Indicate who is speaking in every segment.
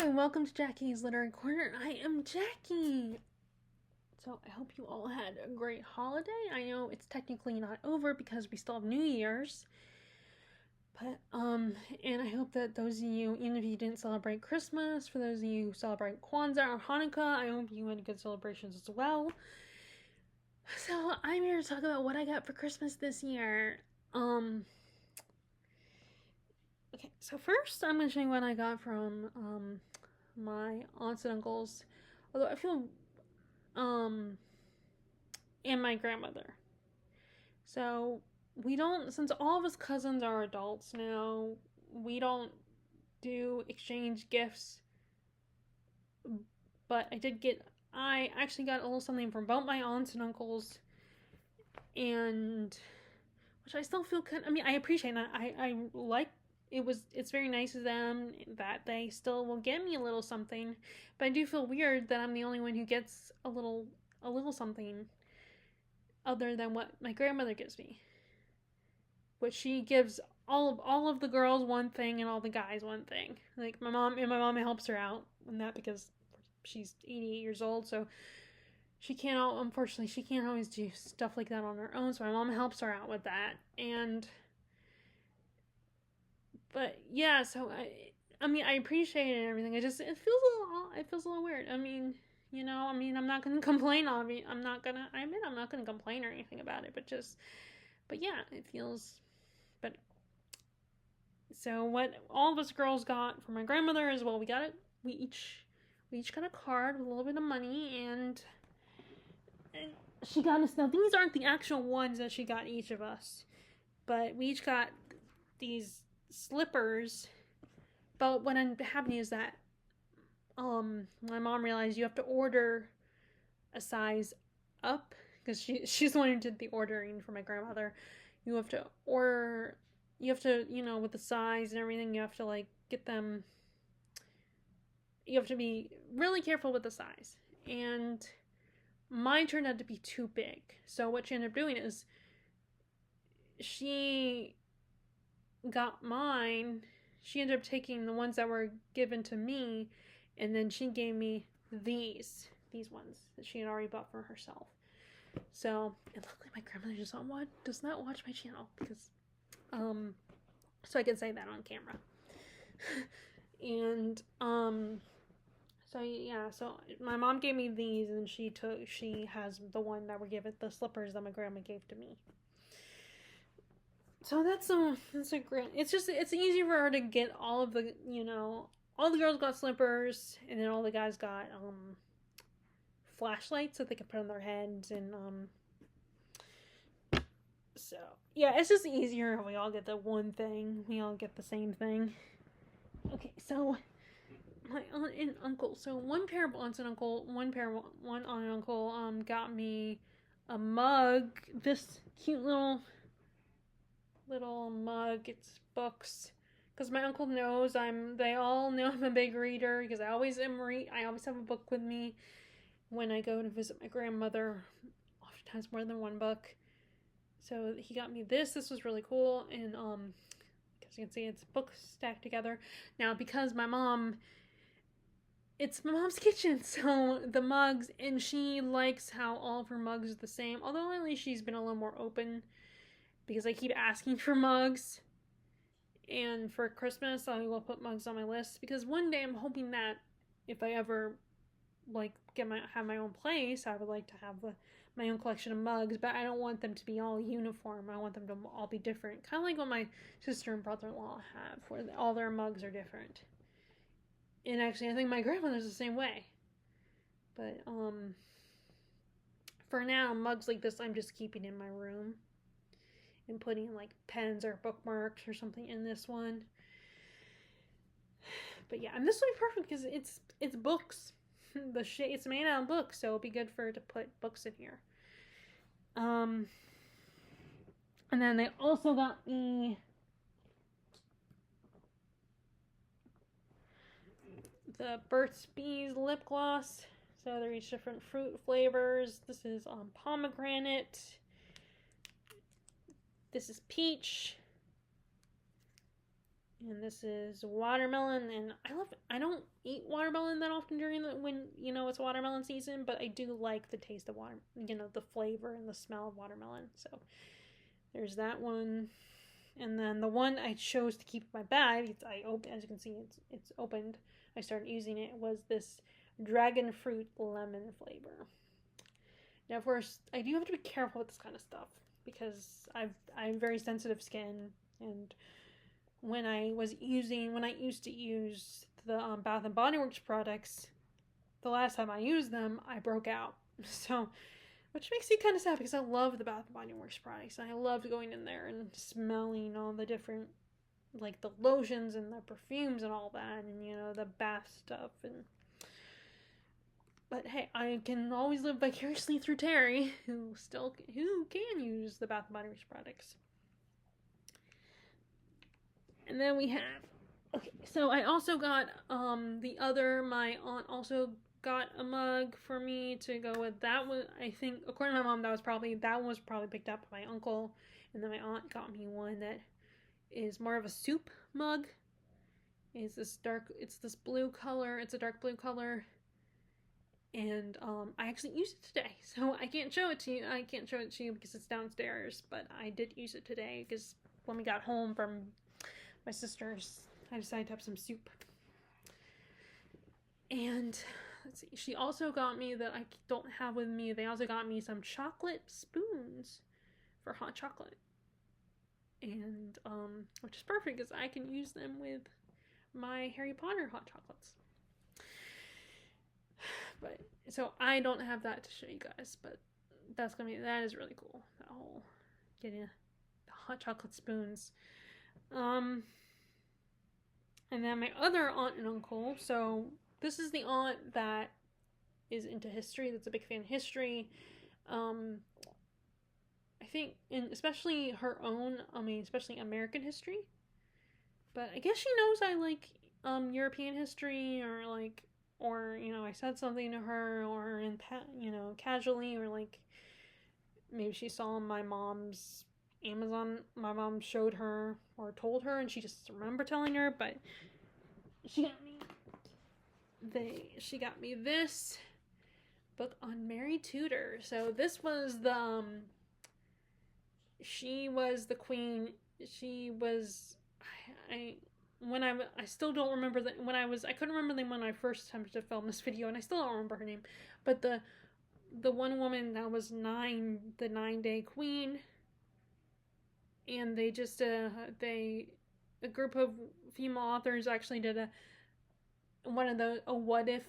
Speaker 1: Hello and welcome to Jackie's Literary Corner. I am Jackie. So I hope you all had a great holiday. I know it's technically not over because we still have New Year's. But and I hope that those of you, even if you didn't celebrate Christmas, for those of you who celebrate Kwanzaa or Hanukkah, I hope you had good celebrations as well. So I'm here to talk about what I got for Christmas this year. Okay, so first I'm going to show you what I got from my aunts and uncles. Although I feel and my grandmother. So we don't, since all of us cousins are adults now, we don't do exchange gifts. But I actually got a little something from both my aunts and uncles, and which I still feel I appreciate that. I like it's very nice of them that they still will get me a little something, but I do feel weird that I'm the only one who gets a little something other than what my grandmother gives me. Which she gives all of the girls one thing and all the guys one thing. Like my mom helps her out in that because she's 88 years old, so unfortunately she can't always do stuff like that on her own, so my mom helps her out with that. But yeah, so I appreciate it and everything. It feels a little weird. I'm not gonna complain. I'm not gonna complain or anything about it. But yeah, it feels. But so what all of us girls got from my grandmother is, well, we got it. We each got a card with a little bit of money, and she got us. Now these aren't the actual ones that she got each of us, but we each got these slippers. But what ended up happening is that my mom realized you have to order a size up because she's the one who did the ordering for my grandmother. You have to order. You have to, with the size and everything, you have to get them. You have to be really careful with the size, and mine turned out to be too big. So what she ended up doing is she got mine. She ended up taking the ones that were given to me, and then she gave me these ones that she had already bought for herself. So, and luckily my grandmother does not watch my channel because, so I can say that on camera. And, so yeah, so my mom gave me these, and she has the one that were given, the slippers that my grandma gave to me. So that's a great. It's easy for her to get all of the all the girls got slippers, and then all the guys got flashlights that they could put on their heads, and so yeah, it's just easier if we all get the one thing. We all get the same thing. Okay, so my aunt and uncle. So one pair of aunts and uncle, one aunt and uncle got me a mug. This cute little mug. It's books because my uncle knows they all know I'm a big reader because I always have a book with me when I go to visit my grandmother, oftentimes more than one book. So he got me this was really cool, and as you can see, it's books stacked together. Now because it's my mom's kitchen, so the mugs, and she likes how all of her mugs are the same, although lately she's been a little more open because I keep asking for mugs. And for Christmas, I will put mugs on my list because one day I'm hoping that if I ever have my own place, I would like to have my own collection of mugs, but I don't want them to be all uniform. I want them to all be different, kind of like what my sister and brother-in-law have, where all their mugs are different. And actually, I think my grandmother's the same way. But for now, mugs like this I'm just keeping in my room and putting pens or bookmarks or something in this one. But yeah, and this will be perfect because it's books. It's made out of books, so it'll be good for her to put books in here. And then they also got me the Burt's Bees lip gloss. So they're each different fruit flavors. This is pomegranate. This is peach. And this is watermelon, and I don't eat watermelon that often during when it's watermelon season, but I do like the taste of water, the flavor and the smell of watermelon. So there's that one. And then the one I chose to keep in my bag, as you can see, it's opened. I started using it. Was this dragon fruit lemon flavor. Now, of course, I do have to be careful with this kind of stuff because I'm very sensitive skin, and when I used to use the Bath and Body Works products, the last time I used them, I broke out. So, which makes me kind of sad because I love the Bath and Body Works products. And I loved going in there and smelling all the different, like the lotions and the perfumes and all that, and the bath stuff. But hey, I can always live vicariously through Terry, who can use the Bath and Body Works products. And then we have, okay, so I also got my aunt also got a mug for me to go with. That was, I think, according to my mom, that was probably picked up by my uncle. And then my aunt got me one that is more of a soup mug. It's this blue color. It's a dark blue color. And I actually used it today. So I can't show it to you. Because it's downstairs. But I did use it today because when we got home from my sister's, I decided to have some soup. And let's see, she also got me, that I don't have with me, they also got me some chocolate spoons for hot chocolate. And which is perfect because I can use them with my Harry Potter hot chocolates. But so I don't have that to show you guys, but that is really cool. That whole getting the hot chocolate spoons. And then my other aunt and uncle. So this is the aunt that is into history. That's a big fan of history. I think, especially especially American history. But I guess she knows I like European history, or I said something to her, or casually, or like maybe she saw my mom's Amazon. My mom showed her or told her, and she just remember telling her. But she got me this book on Mary Tudor. So this was she was the queen. She was, I still don't remember I couldn't remember them when I first attempted to film this video, and I still don't remember her name, but the one woman that was the 9-day queen, and they just a group of female authors actually did a what if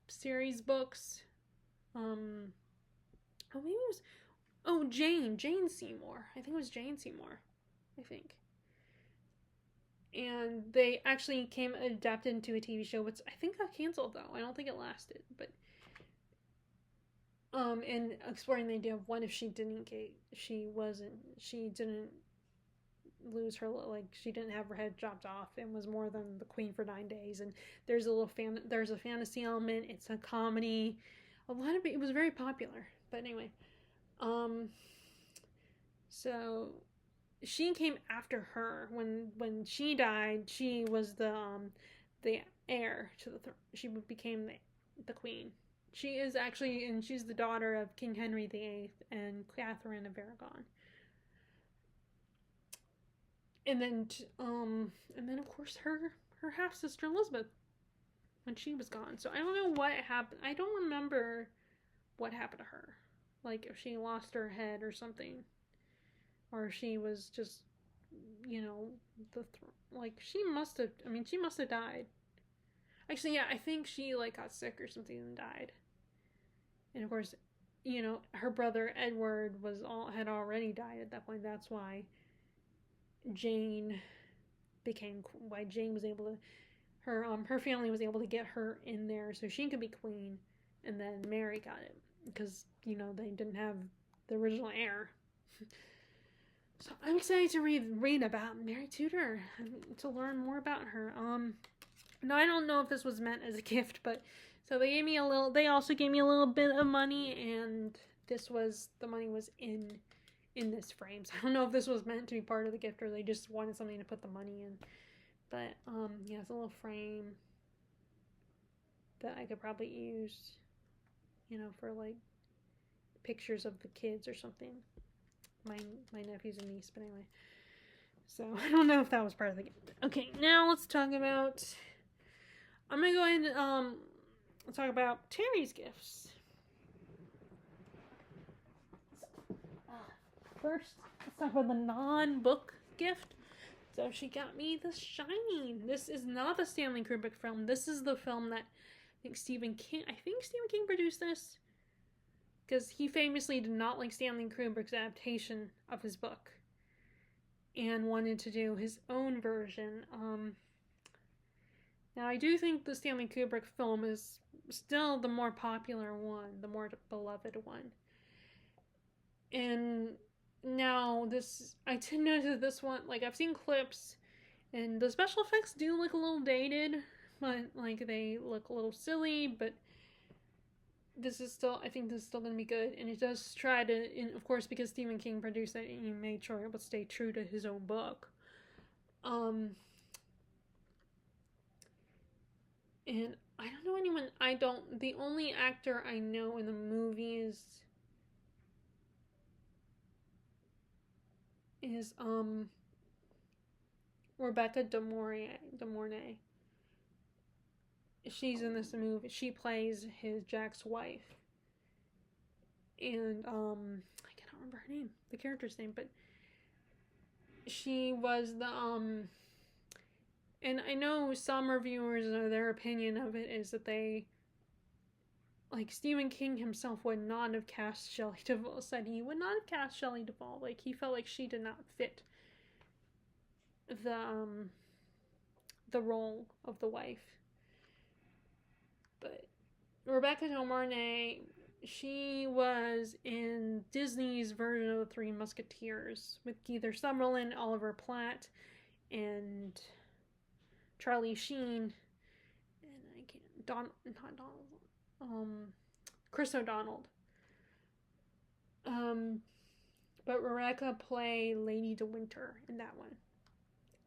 Speaker 1: series books. Maybe it was Jane Seymour. I think it was Jane Seymour. And they actually adapted into a TV show, which I think got canceled though. I don't think it lasted, but and exploring the idea of what if she didn't lose her, she didn't have her head chopped off and was more than the queen for 9 days. And there's a fantasy element. It's a comedy. It was very popular. But anyway, so she came after her. When she died, she was the heir to the throne. She became the queen. She is actually, and she's the daughter of King Henry VIII and Catherine of Aragon. And then of course her half sister Elizabeth, when she was gone. So I don't know what happened. I don't remember what happened to her. Like if she lost her head or something, or she was just, she must have died. Actually, yeah, I think she got sick or something and died. And of course, her brother Edward had already died at that point. That's why Jane was able to, her family was able to get her in there so she could be queen, and then Mary got it because they didn't have the original heir. So I'm excited to read about Mary Tudor and to learn more about her. Now I don't know if this was meant as a gift, but so they also gave me a little bit of money, and the money was in this frame. So I don't know if this was meant to be part of the gift or they just wanted something to put the money in. But yeah, it's a little frame that I could probably use, for like pictures of the kids or something. My nephews and niece, but anyway. So I don't know if that was part of the gift. Okay, now let's talk about. I'm gonna go ahead and talk about Terry's gifts. First, let's talk about the non-book gift. So she got me The Shining. This is not the Stanley Kubrick film. This is the film that I think Stephen King produced this, because he famously did not like Stanley Kubrick's adaptation of his book and wanted to do his own version. Now, I do think the Stanley Kubrick film is still the more popular one, the more beloved one. And now I did notice this one, like, I've seen clips, and the special effects do look a little dated, but, like, they look a little silly, but I think this is still going to be good, and it does try to, and of course, because Stephen King produced it, he made sure it would stay true to his own book. And I don't know anyone, the only actor I know in the movies is, Rebecca De Mornay. She's in this movie. She plays Jack's wife. And, I cannot remember her name, the character's name, but she was and I know some reviewers, their opinion of it is that Stephen King himself would not have cast Shelley Duvall, said he would not have cast Shelley Duvall. Like, he felt like she did not fit the role of the wife. But Rebecca De Mornay, she was in Disney's version of the Three Musketeers with Keith Sutherland, Oliver Platt, and Charlie Sheen, and Chris O'Donnell. But Rebecca played Lady De Winter in that one.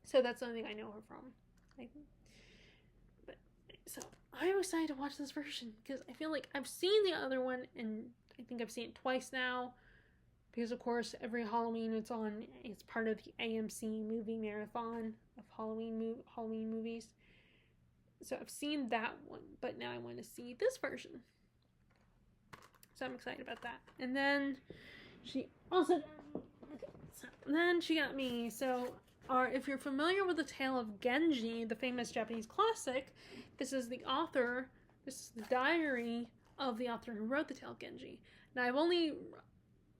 Speaker 1: So that's something I know her from. So I'm excited to watch this version, because I feel like I've seen the other one, and I think I've seen it twice now, because of course every Halloween it's part of the AMC movie marathon of Halloween movies. So I've seen that one, but now I want to see this version. So I'm excited about that. And then she got me. So if you're familiar with the tale of Genji, the famous Japanese classic, this is the diary of the author who wrote the tale of Genji. Now I've only,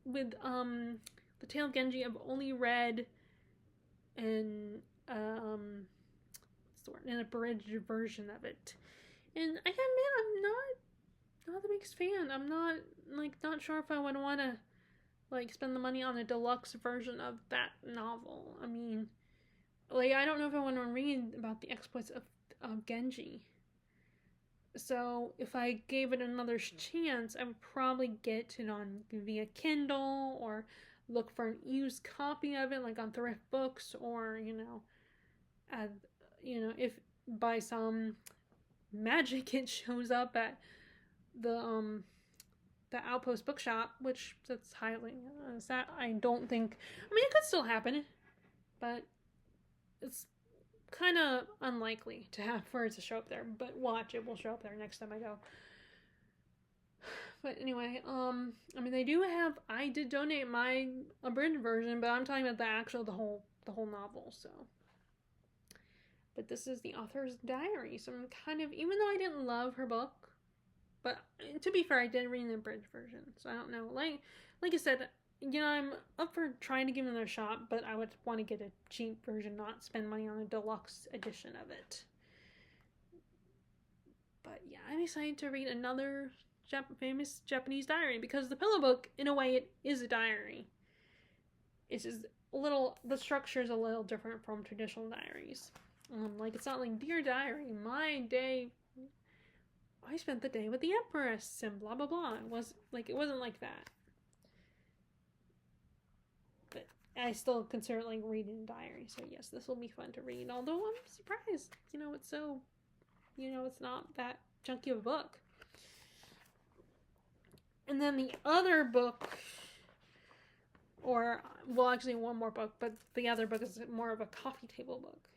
Speaker 1: with the tale of Genji, I've only read an abridged version of it. And I gotta admit, I'm not the biggest fan. I'm not sure if I would want to spend the money on a deluxe version of that novel. I mean, I don't know if I want to read about the exploits of Genji. So if I gave it another chance, I would probably get it via Kindle, or look for an used copy of it, on Thrift Books, or if by some magic it shows up at the Outpost Bookshop, which that's highly I don't think. I mean, it could still happen, but it's kind of unlikely for it to show up there. But watch, it will show up there next time I go. But anyway, I mean, I did donate my abridged version, but I'm talking about the whole novel. So, but this is the author's diary. So I'm kind of, even though I didn't love her book, but to be fair, I did read an abridged version. So I don't know. Like I said, I'm up for trying to give it another shot, but I would want to get a cheap version, not spend money on a deluxe edition of it. But yeah, I'm excited to read another famous Japanese diary, because the Pillow Book, in a way, it is a diary. It's just the structure is a little different from traditional diaries. It's not like, Dear Diary, I spent the day with the Empress, and blah blah blah. It wasn't like that. But I still consider it like reading a diary. So yes, this will be fun to read. Although I'm surprised, it's so, it's not that chunky of a book. And then the other book, actually one more book, but the other book is more of a coffee table book.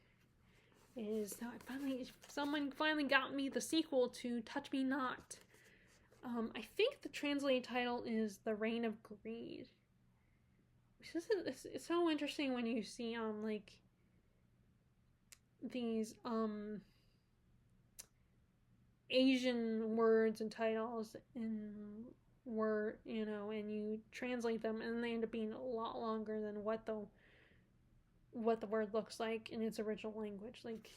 Speaker 1: Someone finally got me the sequel to Touch Me Not. I think the translated title is The Reign of Greed. It's so interesting when you see like these Asian words and titles and you translate them, and they end up being a lot longer than what the word looks like in its original language. Like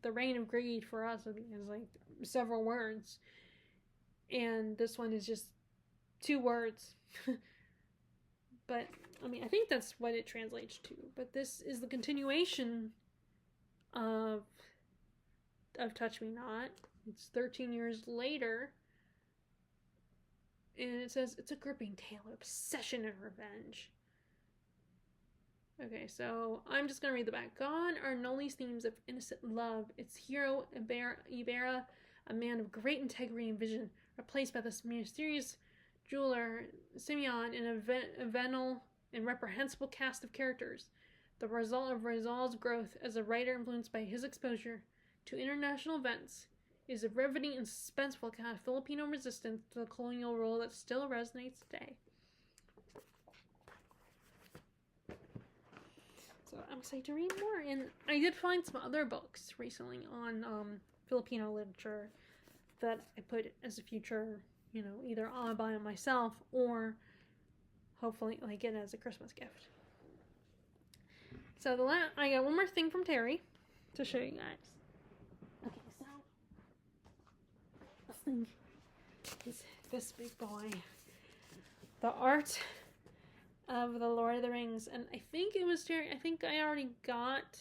Speaker 1: the Reign of Greed for us is like several words, and this one is just 2 words. But I think that's what it translates to. But this is the continuation of Touch Me Not. It's 13 years later, and it says it's a gripping tale of obsession and revenge. Okay, so I'm just gonna read the back. Gone are Noli's themes of innocent love. Its hero, Ibarra, a man of great integrity and vision, replaced by this mysterious jeweler, Simeon, in a venal and reprehensible cast of characters. The result of Rizal's growth as a writer, influenced by his exposure to international events, is a riveting and suspenseful account of Filipino resistance to the colonial rule that still resonates today. So I'm excited to read more. And I did find some other books recently on Filipino literature that I put as a future, either I'll buy it myself or hopefully like get it as a Christmas gift. So I got one more thing from Terry to show you guys. Okay, so this thing is this big boy. The Art of the Lord of the Rings, and I think it was Terry. I think I already got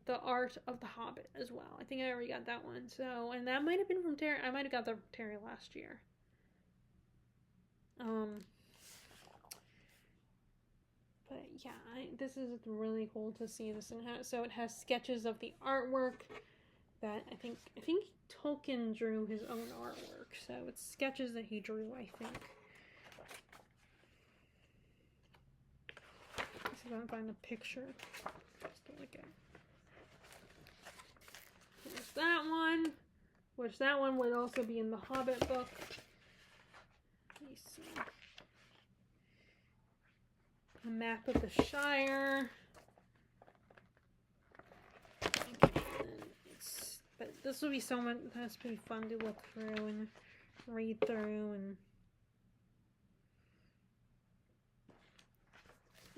Speaker 1: the Art of the Hobbit as well. I think I already got that one. So, and that might have been from Terry. I might have got that from Terry last year. But yeah, this is really cool to see this. So it has sketches of the artwork that I think Tolkien drew his own artwork. So it's sketches that he drew, I think. Let's see if I can find a picture. Just to look at. There's that one, which that one would also be in the Hobbit book. Let me see. A map of the Shire. Okay, but this will be so much. That's pretty fun to look through and read through and.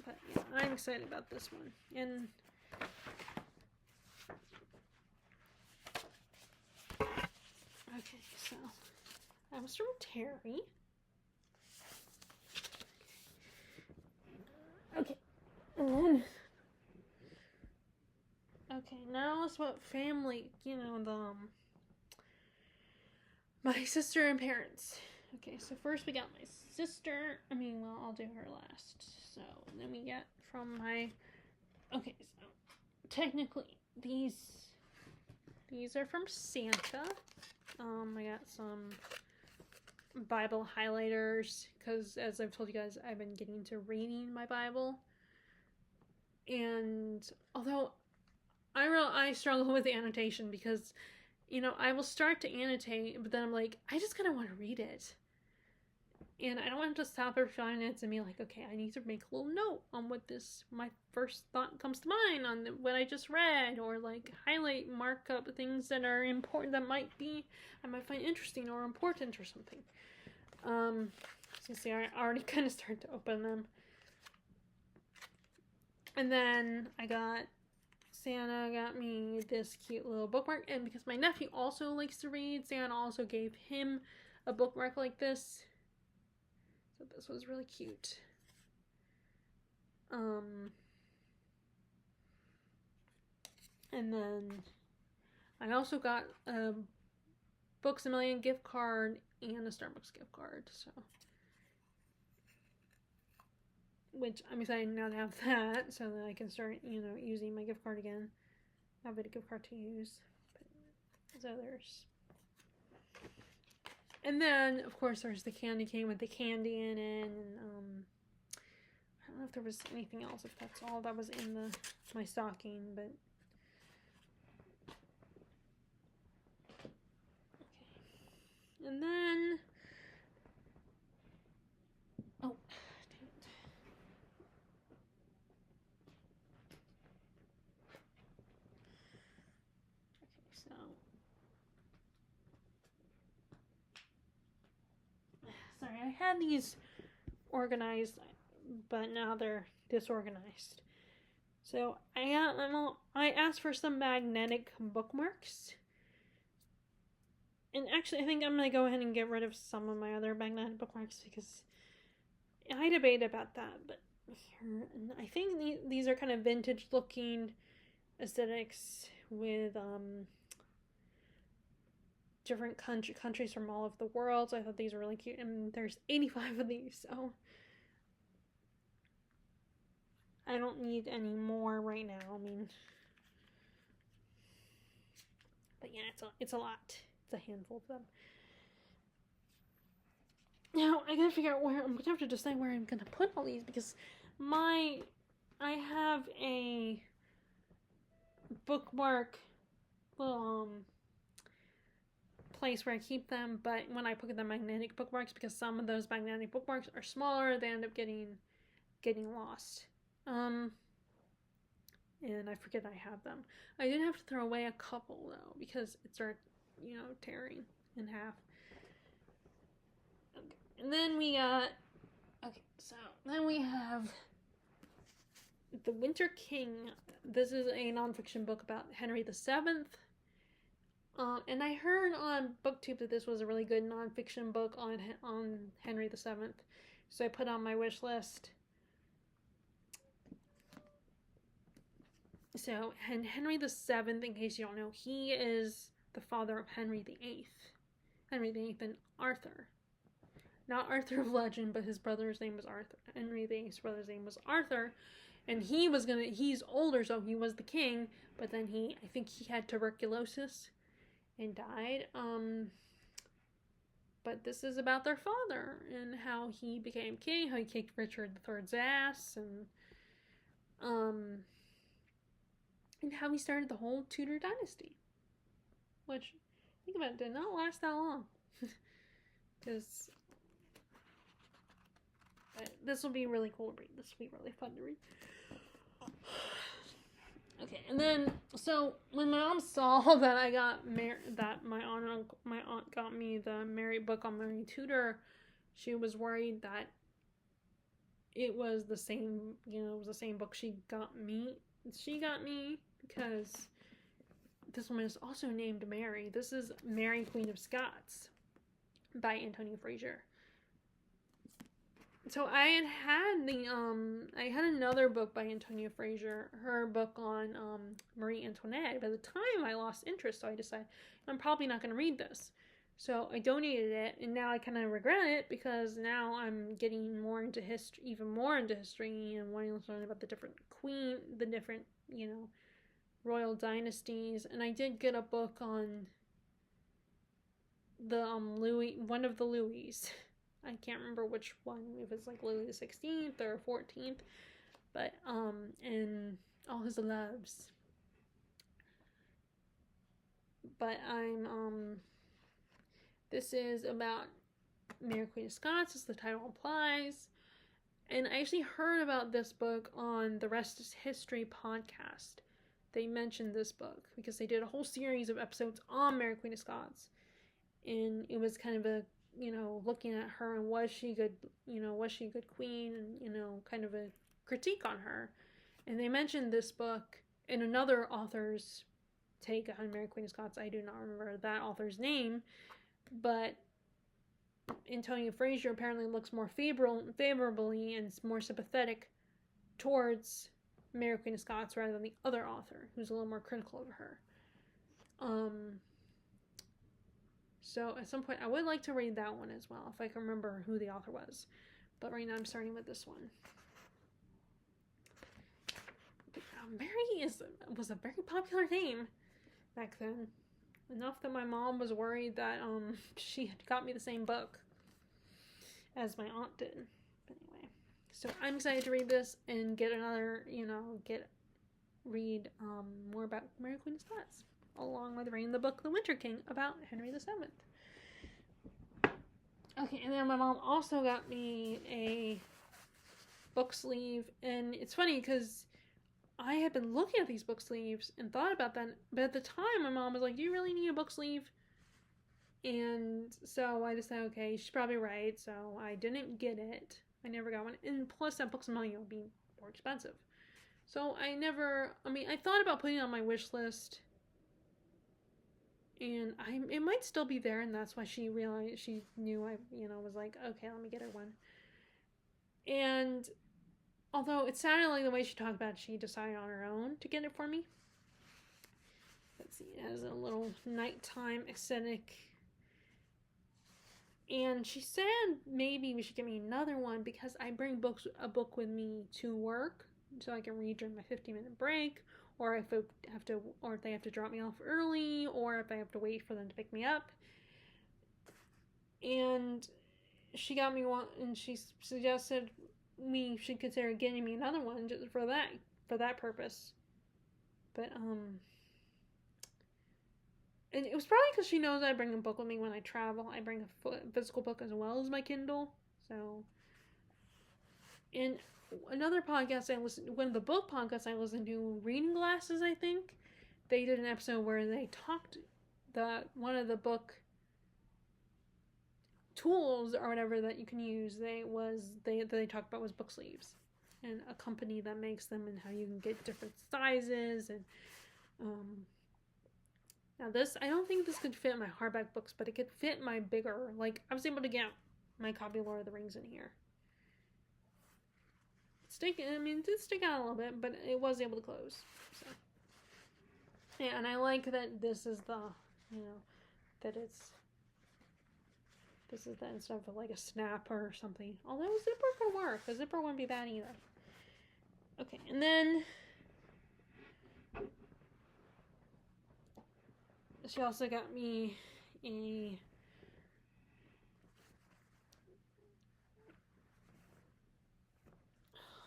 Speaker 1: But yeah, I'm excited about this one. And okay, so that was from Terry. Okay, and then now it's about family. My sister and parents. Okay, so first we got my sister. I'll do her last. So then we get from my. Okay, so technically these are from Santa. I got some Bible highlighters because, as I've told you guys, I've been getting into reading my Bible. And although I struggle with the annotation because, I will start to annotate, but then I'm like, I just kind of want to read it. And I don't want to stop every 5 minutes and be like, okay, I need to make a little note on what my first thought comes to mind on what I just read, or like highlight, mark up things that are important that I might find interesting or important or something. So you see, I already kind of started to open them. And then Santa got me this cute little bookmark, and because my nephew also likes to read, Santa also gave him a bookmark like this. So this was really cute. And then I also got a Books A Million gift card and a Starbucks gift card. So which I'm excited now to have that so that I can start, using my gift card again. Have a gift card to use. So there's. And then, of course, there's the candy cane with the candy in it. And I don't know if there was anything else, if that's all that was in my stocking, but. Okay. And then. Oh, dang it. Okay, so. Sorry, I had these organized, but now they're disorganized. So I asked for some magnetic bookmarks. And actually, I think I'm going to go ahead and get rid of some of my other magnetic bookmarks because I debate about that. But I think these are kind of vintage looking aesthetics with different countries from all over the world. So I thought these were really cute. And there's 85 of these, so I don't need any more right now. I mean, but yeah, it's a lot. It's a handful of them. Now I gotta figure out where I'm gonna have to decide where I'm gonna put all these because I have a bookmark place where I keep them, but when I put the magnetic bookmarks, because some of those magnetic bookmarks are smaller, they end up getting lost. And I forget I have them. I did have to throw away a couple though because it started, tearing in half. Okay. And then we got then we have The Winter King. This is a nonfiction book about Henry VII. And I heard on BookTube that this was a really good nonfiction book on Henry VII. So I put on my wish list. So, and Henry VII, in case you don't know, he is the father of Henry VIII. Henry VIII and Arthur. Not Arthur of legend, but his brother's name was Arthur. Henry VIII's brother's name was Arthur. And he's older, so he was the king, but then I think he had tuberculosis and died. But this is about their father and how he became king, how he kicked Richard III's ass, and how he started the whole Tudor dynasty. Which, think about it, did not last that long. Because this will be really cool to read. This will be really fun to read. Okay, and then so when my mom saw that I got that my aunt got me the Mary book on Mary Tudor, she was worried that it was the same, it was the same book she got me because this woman is also named Mary. This is Mary, Queen of Scots by Antonia Fraser. So I had another book by Antonia Fraser, her book on Marie Antoinette. By the time I lost interest, so I decided I'm probably not going to read this. So I donated it, and now I kind of regret it because now I'm getting even more into history, and wanting to learn about the different royal dynasties. And I did get a book on the one of the Louis. I can't remember which one, if it's like Louis the 16th or 14th, but and all his loves. But this is about Mary, Queen of Scots, as the title implies. And I actually heard about this book on the Rest is History podcast. They mentioned this book because they did a whole series of episodes on Mary, Queen of Scots. And it was kind of a, looking at her and was she a good queen, and, kind of a critique on her. And they mentioned this book in another author's take on Mary, Queen of Scots. I do not remember that author's name, but Antonia Fraser apparently looks more favorably and more sympathetic towards Mary, Queen of Scots rather than the other author, who's a little more critical of her. So at some point I would like to read that one as well, if I can remember who the author was. But right now I'm starting with this one. was a very popular name back then. Enough that my mom was worried that she had got me the same book as my aunt did. But anyway, so I'm excited to read this and get another, read more about Mary Queen of Scots, along with reading the book The Winter King about Henry VII. Okay, and then my mom also got me a book sleeve, and it's funny because I had been looking at these book sleeves and thought about that, but at the time my mom was like, do you really need a book sleeve? And so I decided, okay, she's probably right, so I didn't get it. I never got one, and plus that book's money would be more expensive. So I thought about putting it on my wish list, and it might still be there, and that's why she knew I, was like, okay, let me get her one. And although it sounded like the way she talked about it, she decided on her own to get it for me. Let's see, it has a little nighttime aesthetic. And she said maybe we should get me another one because I bring a book with me to work so I can read during my 15-minute break, or if they have to drop me off early, or if I have to wait for them to pick me up. And she got me one, and she suggested we should consider getting me another one just for that purpose. But and it was probably because she knows I bring a book with me when I travel. I bring a physical book as well as my Kindle. So, in another podcast one of the book podcasts I listened to, Reading Glasses, I think, they did an episode where they talked one of the book tools or whatever that you can use. They talked about was book sleeves and a company that makes them and how you can get different sizes and now this, I don't think this could fit my hardback books, but it could fit my bigger, like, I was able to get my copy of Lord of the Rings in here. It did stick out a little bit, but it was able to close, so. Yeah, and I like that this is instead of like a snap or something. Although a zipper could work. A zipper wouldn't be bad either. Okay, and then she also got me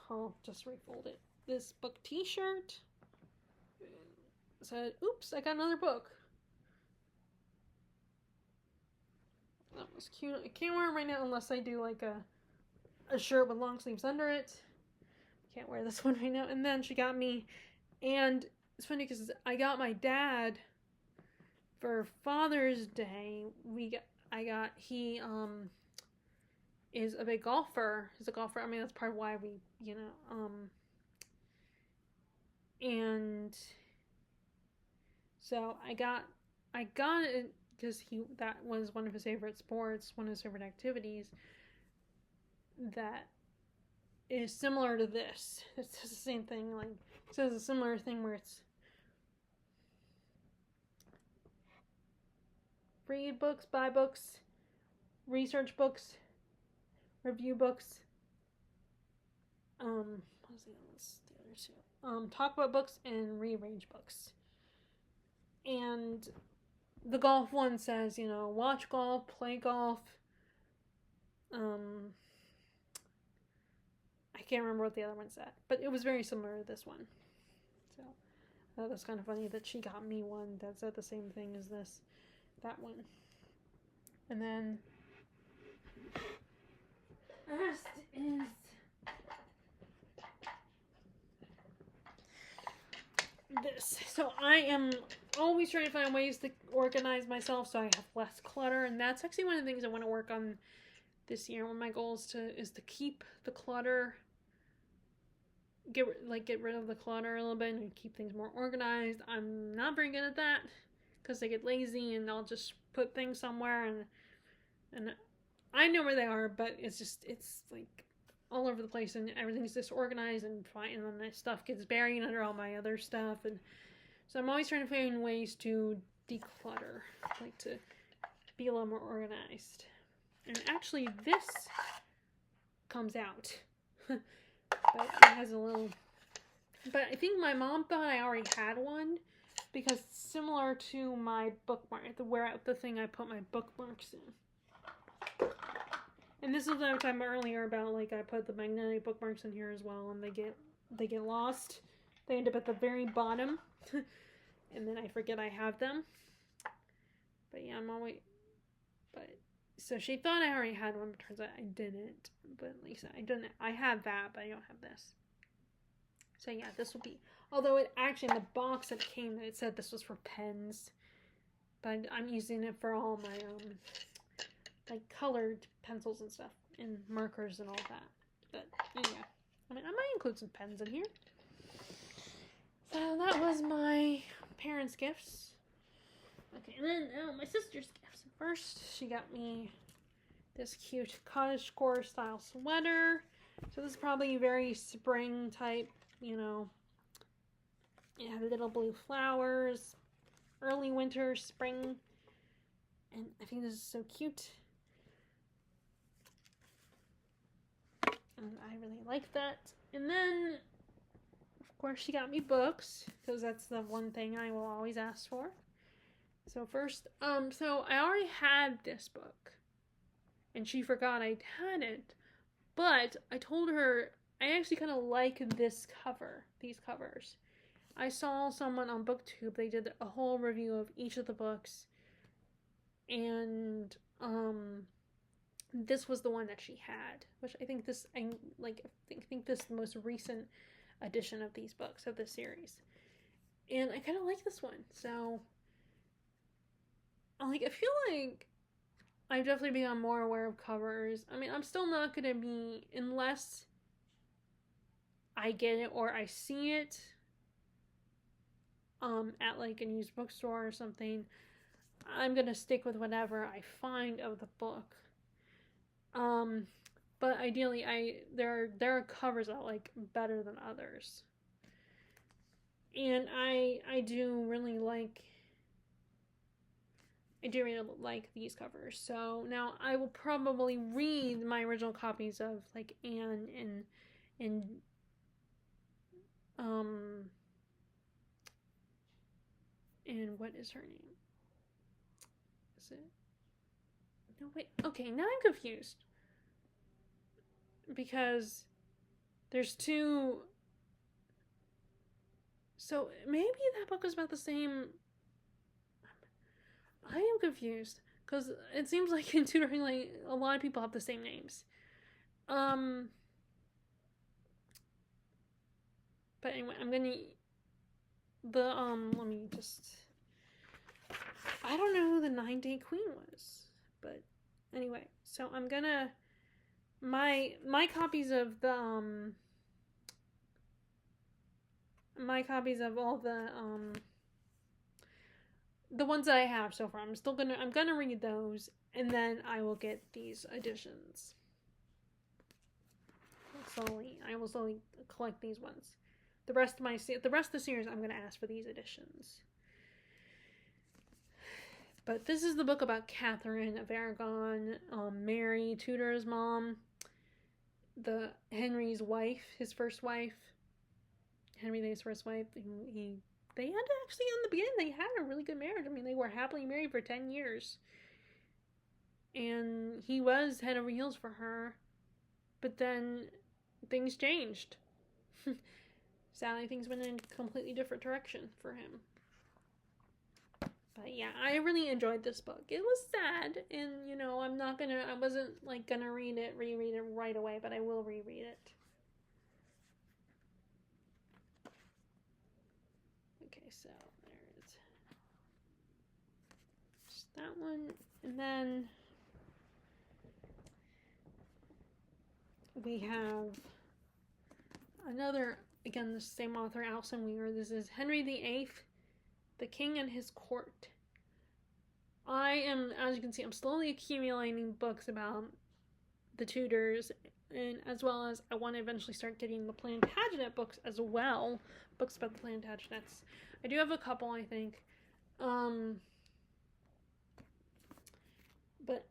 Speaker 1: I'll just refold it. This book t-shirt. Said, oops, I got another book. That was cute. I can't wear it right now unless I do like a shirt with long sleeves under it. Can't wear this one right now. And then she got me, and it's funny because I got my dad for Father's Day. He is a big golfer. He's a golfer. I mean, that's part of why we, and so I got it because that was one of his favorite sports, one of his favorite activities that is similar to this. It's the same thing, like, it says a similar thing where it's read books, buy books, research books, review books, what was the other two? Talk about books and rearrange books. And the golf one says, watch golf, play golf. I can't remember what the other one said, but it was very similar to this one. So that was kind of funny that she got me one that said the same thing as that one. And then the rest is this. So I am always trying to find ways to organize myself so I have less clutter, and that's actually one of the things I want to work on this year. One of my goals is to keep the clutter, get rid of the clutter a little bit and keep things more organized. I'm not very good at that because I get lazy and I'll just put things somewhere and I know where they are, but it's like all over the place and everything's disorganized and then the stuff gets buried under all my other stuff, and so I'm always trying to find ways to declutter, like to be a little more organized. And actually this comes out but it has a little But I think my mom thought I already had one because it's similar to my bookmark, the thing I put my bookmarks in. And this is what I was talking about earlier about, like, I put the magnetic bookmarks in here as well, and they get lost. They end up at the very bottom, and then I forget I have them. But yeah, so she thought I already had one, but turns out I didn't. But at least I didn't. I have that, but I don't have this. So yeah, this will be. Although it actually in the box that came, it said this was for pens, but I'm using it for all my like colored pencils and stuff, and markers and all that. But yeah, I mean I might include some pens in here. So that was my parents' gifts. Okay, and then my sister's gifts. First, she got me this cute cottagecore style sweater. So this is probably very spring type, you know. It had little blue flowers, early winter, spring, and I think this is so cute. And I really like that. And then, of course, she got me books, because that's the one thing I will always ask for. So first, so I already had this book, and she forgot I had it, but I told her I actually kind of like this cover, these covers. I saw someone on BookTube, they did a whole review of each of the books, and this was the one that she had, which I think this, I think this is the most recent edition of these books, of this series, and I kind of like this one. So I feel like I've definitely become more aware of covers. I mean, I'm still not gonna be, unless I get it or I see it at like a used bookstore or something, I'm gonna stick with whatever I find of the book. But ideally, there are covers that I like better than others, and I do really like these covers. So now I will probably read my original copies of like Anne and and what is her name? Is it? No, wait. Okay, now I'm confused. Because there's two. So maybe that book was about the same. I am confused. Because it seems like in tutoring, like, a lot of people have the same names. But anyway, I'm gonna. Let me just. I don't know who the 9-Day Queen was. But anyway, so I'm gonna. My copies of the my copies of all the ones that I have so far, I'm gonna read those, and then I will get these editions slowly. I will slowly collect these ones. The rest of the series, I'm gonna ask for these editions. But this is the book about Catherine of Aragon, Mary Tudor's mom, Henry's wife, his first wife, Henry VIII's first wife. They had actually, in the beginning, they had a really good marriage. I mean, they were happily married for 10 years. And he was head over heels for her. But then things changed. Sadly, things went in a completely different direction for him. But yeah, I really enjoyed this book. It was sad, and you know, I wasn't like gonna reread it right away, but I will reread it. Okay, so there's just that one, and then we have another, again, the same author, Alison Weir. This is Henry VIII, The King and His Court. I am, as you can see, I'm slowly accumulating books about the Tudors, and as well as I want to eventually start getting the Plantagenet books as well. Books about the Plantagenets. I do have a couple, I think. But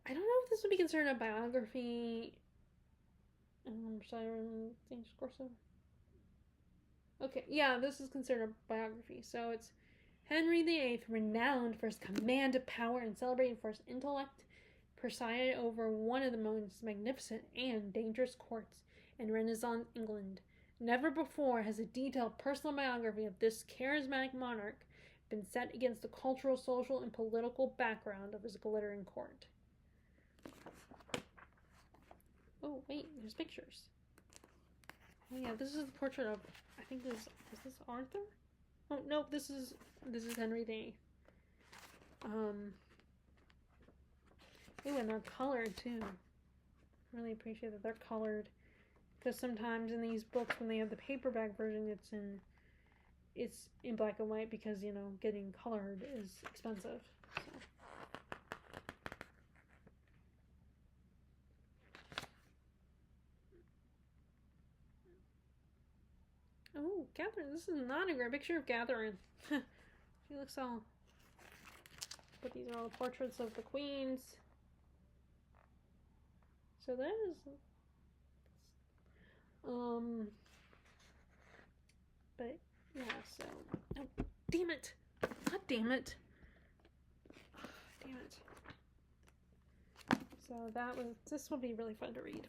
Speaker 1: I don't know if this would be considered a biography. Sorry, Okay, yeah, this is considered a biography. So it's Henry VIII, renowned for his command of power and celebrated for his intellect, presided over one of the most magnificent and dangerous courts in Renaissance England. Never before has a detailed personal biography of this charismatic monarch been set against the cultural, social, and political background of his glittering court. Oh, wait, there's pictures. Oh, yeah, this is the portrait of, I think this is this Arthur? Oh, no, this is Henry VIII. Ooh, and they're colored too. Really appreciate that they're colored, because sometimes in these books, when they have the paperback version, it's in black and white because, you know, getting colored is expensive. So. Oh, Catherine, this is not a great picture of Catherine. She looks all. But these are all the portraits of the queens. So that is. But yeah, so. Oh, damn it! God damn it! Oh, damn it! So this will be really fun to read.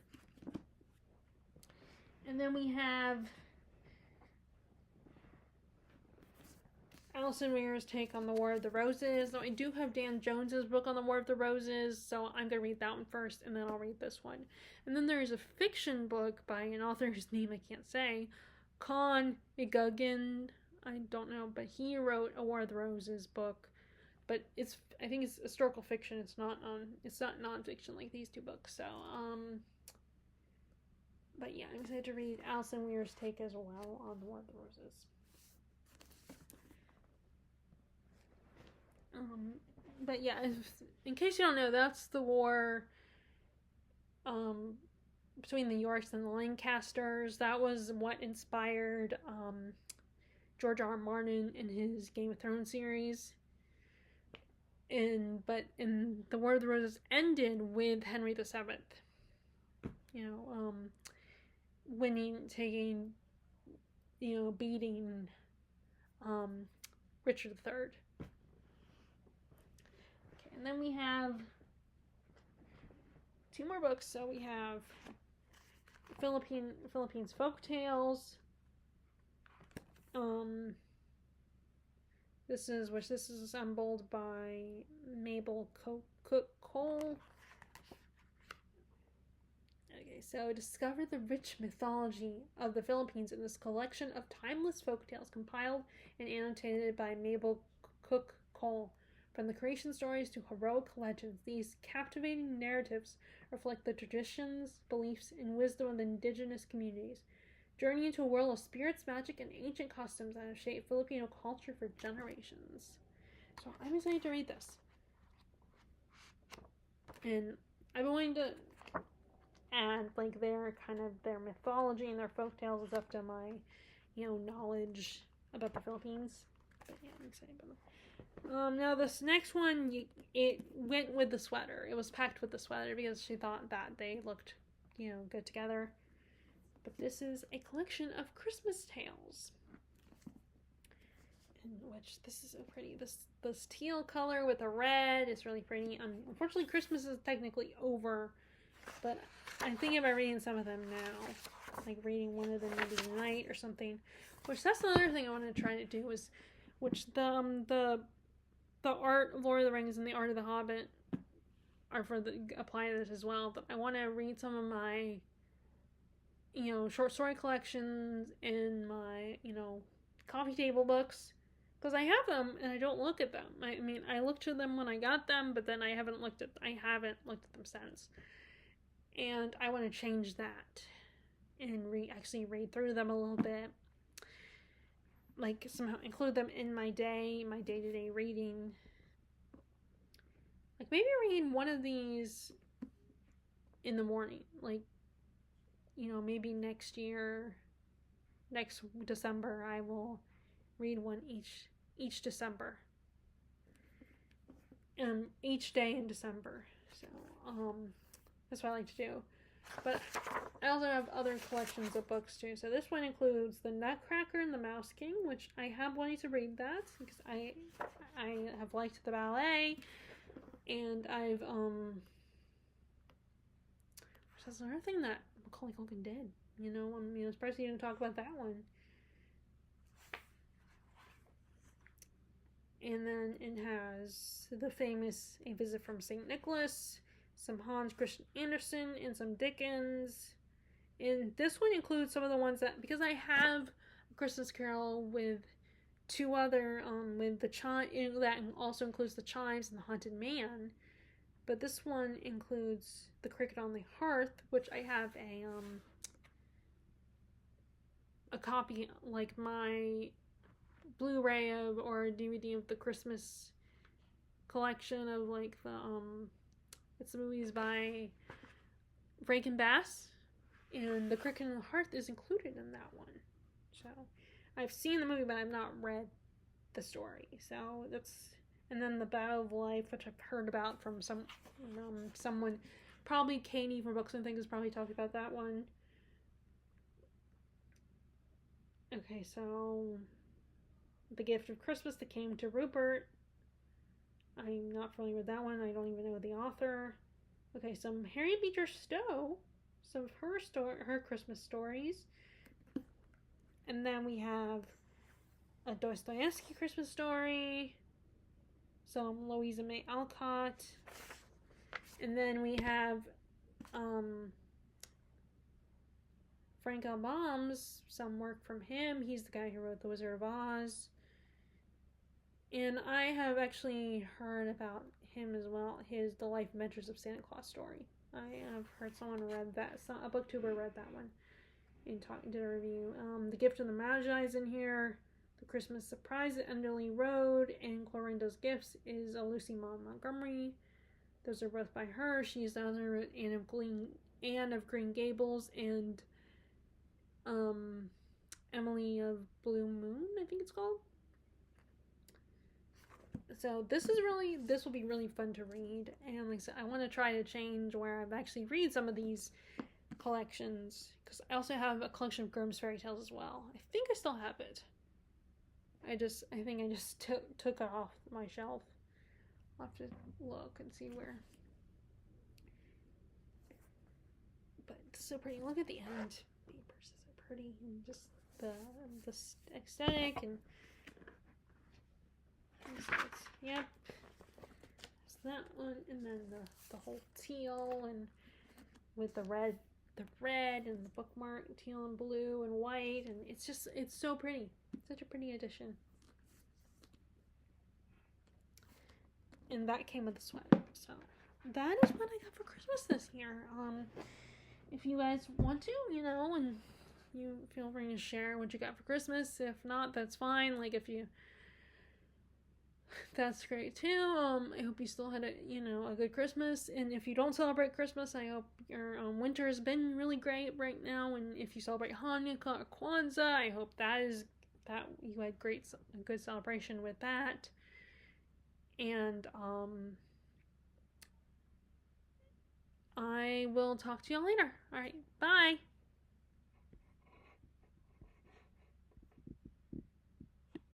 Speaker 1: And then we have Alison Weir's take on the War of the Roses. Now, I do have Dan Jones's book on the War of the Roses, so I'm going to read that one first, and then I'll read this one. And then there's a fiction book by an author whose name I can't say, Con McGugan. I don't know, but he wrote a War of the Roses book. But I think it's historical fiction. It's not nonfiction like these two books. So, but yeah, I'm excited to read Alison Weir's take as well on the War of the Roses. But yeah, in case you don't know, that's the war between the Yorks and the Lancasters. That was what inspired George R. R. Martin in his Game of Thrones series. But the War of the Roses ended with Henry VII. You know, beating Richard III. And then we have two more books. So we have Philippines Folktales. This is assembled by Mabel Cook Cole. Okay, so discover the rich mythology of the Philippines in this collection of timeless folktales compiled and annotated by Mabel Cook Cole. From the creation stories to heroic legends, these captivating narratives reflect the traditions, beliefs, and wisdom of the indigenous communities. Journey into a world of spirits, magic, and ancient customs that have shaped Filipino culture for generations. So I'm excited to read this. And I've been wanting to add their mythology and their folktales is up to my, knowledge about the Philippines. But yeah, I'm excited about it. Now this next one, it went with the sweater. It was packed with the sweater because she thought that they looked, good together. But this is a collection of Christmas tales. In which this is so pretty. This teal color with the red is really pretty. Unfortunately, Christmas is technically over, but I'm thinking about reading some of them now. Like reading one of them maybe tonight or something. Which that's another thing I want to try to do is, which the art of Lord of the Rings and the art of the Hobbit are apply to this as well. But I want to read some of my, short story collections and my, coffee table books. Because I have them and I don't look at them. I mean, I looked at them when I got them, but then I haven't looked at them since. And I want to change that and actually read through them a little bit. Like somehow include them in my day-to-day reading. Like maybe read one of these in the morning. Like, maybe next December, I will read one each December. Each day in December. So, that's what I like to do. But I also have other collections of books too. So this one includes The Nutcracker and the Mouse King, which I have wanted to read that because I have liked the ballet, and I've that's another thing that Macaulay Culkin did. You know, I'm surprised he didn't talk about that one. And then it has the famous A Visit from St. Nicholas, some Hans Christian Andersen, and some Dickens. And this one includes some of the ones that, because I have A Christmas Carol with two other, with the chime, that also includes the Chimes and the Haunted Man. But this one includes The Cricket on the Hearth, which I have a copy, like my Blu-ray of or a DVD of the Christmas collection of like the it's the movies by Rankin Bass, and The Cricket on the Hearth is included in that one. So I've seen the movie, but I've not read the story. So that's, and then The Battle of Life, which I've heard about from someone, probably Katie from Books and Things has probably talked about that one. Okay, so The Gift of Christmas That Came to Rupert. I'm not familiar with that one. I don't even know the author. Okay, some Harriet Beecher Stowe, some of her Christmas stories. And then we have a Dostoevsky Christmas story, some Louisa May Alcott, and then we have Frank L. Baum's, some work from him. He's the guy who wrote The Wizard of Oz. And I have actually heard about him as well, The Life Adventures of Santa Claus story. I have heard someone read that, a booktuber read that one and did a review. The Gift of the Magi is in here. The Christmas Surprise at Enderley Road and Clorinda's Gifts is a Lucy Maud Montgomery. Those are both by her. She's the other wrote Anne of Green Gables and Emily of Blue Moon, I think it's called. So this will be really fun to read, and like I said, I want to try to change where I've actually read some of these collections, because I also have a collection of Grimm's fairy tales as well. I think I still have it. I think I just took it off my shelf. I'll have to look and see where. But it's so pretty. Look at the end. Papers is so pretty, and just the aesthetic and. Yep. There's that one, and then the whole teal and with the red and the bookmark, teal and blue and white, and it's so pretty. It's such a pretty edition. And that came with the sweater. So that is what I got for Christmas this year. If you guys want to, and you feel free to share what you got for Christmas. If not, that's fine. Like that's great too. I hope you still had a good Christmas, and if you don't celebrate Christmas, I hope your winter has been really great right now. And if you celebrate Hanukkah or Kwanzaa, I hope that you had a good celebration with that. And I will talk to y'all later. All right, bye.